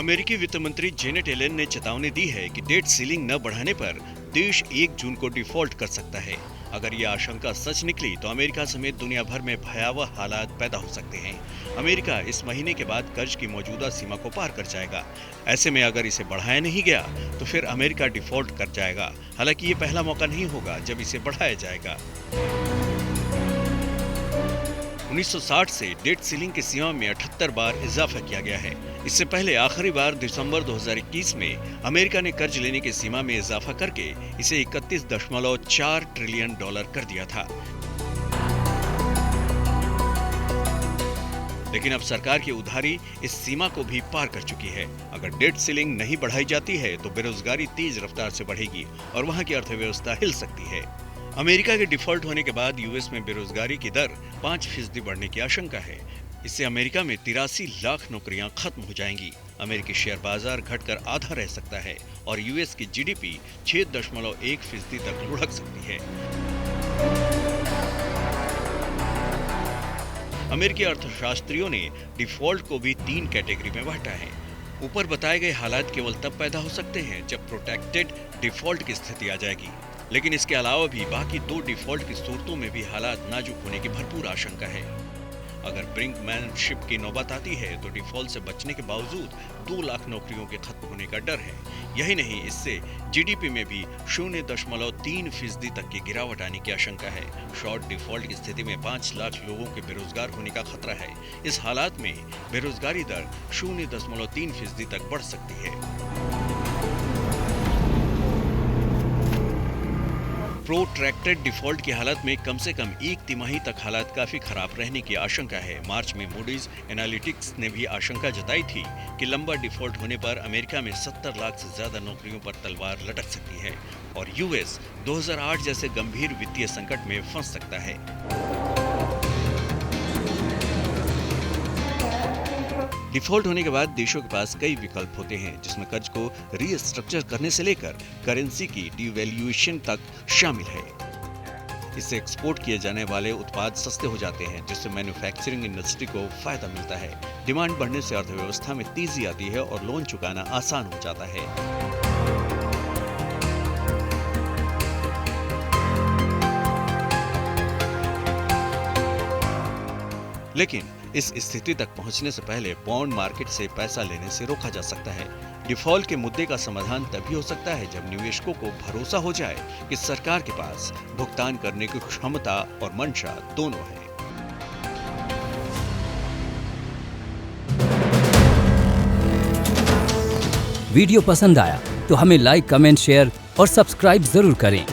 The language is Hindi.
अमेरिकी वित्त मंत्री जेनेट येलेन ने चेतावनी दी है कि डेट सीलिंग न बढ़ाने पर देश 1 जून को डिफॉल्ट कर सकता है। अगर यह आशंका सच निकली तो अमेरिका समेत दुनिया भर में भयावह हालात पैदा हो सकते हैं। अमेरिका इस महीने के बाद कर्ज की मौजूदा सीमा को पार कर जाएगा। ऐसे में अगर इसे बढ़ाया नहीं गया तो फिर अमेरिका डिफॉल्ट कर जाएगा। हालांकि ये पहला मौका नहीं होगा जब इसे बढ़ाया जाएगा। 1960 से डेट सीलिंग की सीमा में 78 बार इजाफा किया गया है। इससे पहले आखिरी बार दिसंबर 2021 में अमेरिका ने कर्ज लेने की सीमा में इजाफा करके इसे 31.4 ट्रिलियन डॉलर कर दिया था। लेकिन अब सरकार की उधारी इस सीमा को भी पार कर चुकी है। अगर डेट सीलिंग नहीं बढ़ाई जाती है तो बेरोजगारी तेज रफ्तार से बढ़ेगी और वहां की अर्थव्यवस्था हिल सकती है। अमेरिका के डिफॉल्ट होने के बाद यूएस में बेरोजगारी की दर 5% बढ़ने की आशंका है। इससे अमेरिका में 83 लाख नौकरियां खत्म हो जाएंगी। अमेरिकी शेयर बाजार घटकर आधा रह सकता है और यूएस की जीडीपी 6.1% तक लुढ़क सकती है। अमेरिकी अर्थशास्त्रियों ने डिफॉल्ट को भी 3 कैटेगरी में बांटा है। ऊपर बताए गए हालात केवल तब पैदा हो सकते हैं जब प्रोटेक्टेड डिफॉल्ट की स्थिति आ जाएगी। लेकिन इसके अलावा भी बाकी 2 डिफॉल्ट की सूरतों में भी हालात नाजुक होने की भरपूर आशंका है। अगर ब्रिंकमैनशिप की नौबत आती है तो डिफॉल्ट से बचने के बावजूद 2 लाख नौकरियों के खत्म होने का डर है। यही नहीं, इससे जीडीपी में भी 0.3% तक की गिरावट आने की आशंका है। शॉर्ट डिफॉल्ट की स्थिति में 5 लाख लोगों के बेरोजगार होने का खतरा है। इस हालात में बेरोजगारी दर 0.3% तक बढ़ सकती है। प्रोट्रैक्टेड डिफॉल्ट की हालत में कम से कम 1 तिमाही तक हालात काफी खराब रहने की आशंका है। मार्च में मूडीज एनालिटिक्स ने भी आशंका जताई थी कि लंबा डिफॉल्ट होने पर अमेरिका में 70 लाख से ज्यादा नौकरियों पर तलवार लटक सकती है और यूएस 2008 जैसे गंभीर वित्तीय संकट में फंस सकता है। डिफॉल्ट होने के बाद देशों के पास कई विकल्प होते हैं, जिसमें कर्ज को रीस्ट्रक्चर करने से लेकर करेंसी की डिवैल्यूएशन तक शामिल है। इससे एक्सपोर्ट किए जाने वाले उत्पाद सस्ते हो जाते हैं, जिससे मैन्युफैक्चरिंग इंडस्ट्री को फायदा मिलता है। डिमांड बढ़ने से अर्थव्यवस्था में तेजी आती है और लोन चुकाना आसान हो जाता है। लेकिन इस स्थिति तक पहुंचने से पहले बॉन्ड मार्केट से पैसा लेने से रोका जा सकता है। डिफॉल्ट के मुद्दे का समाधान तभी हो सकता है जब निवेशकों को भरोसा हो जाए कि सरकार के पास भुगतान करने की क्षमता और मंशा दोनों है। वीडियो पसंद आया तो हमें लाइक, कमेंट, शेयर और सब्सक्राइब जरूर करें।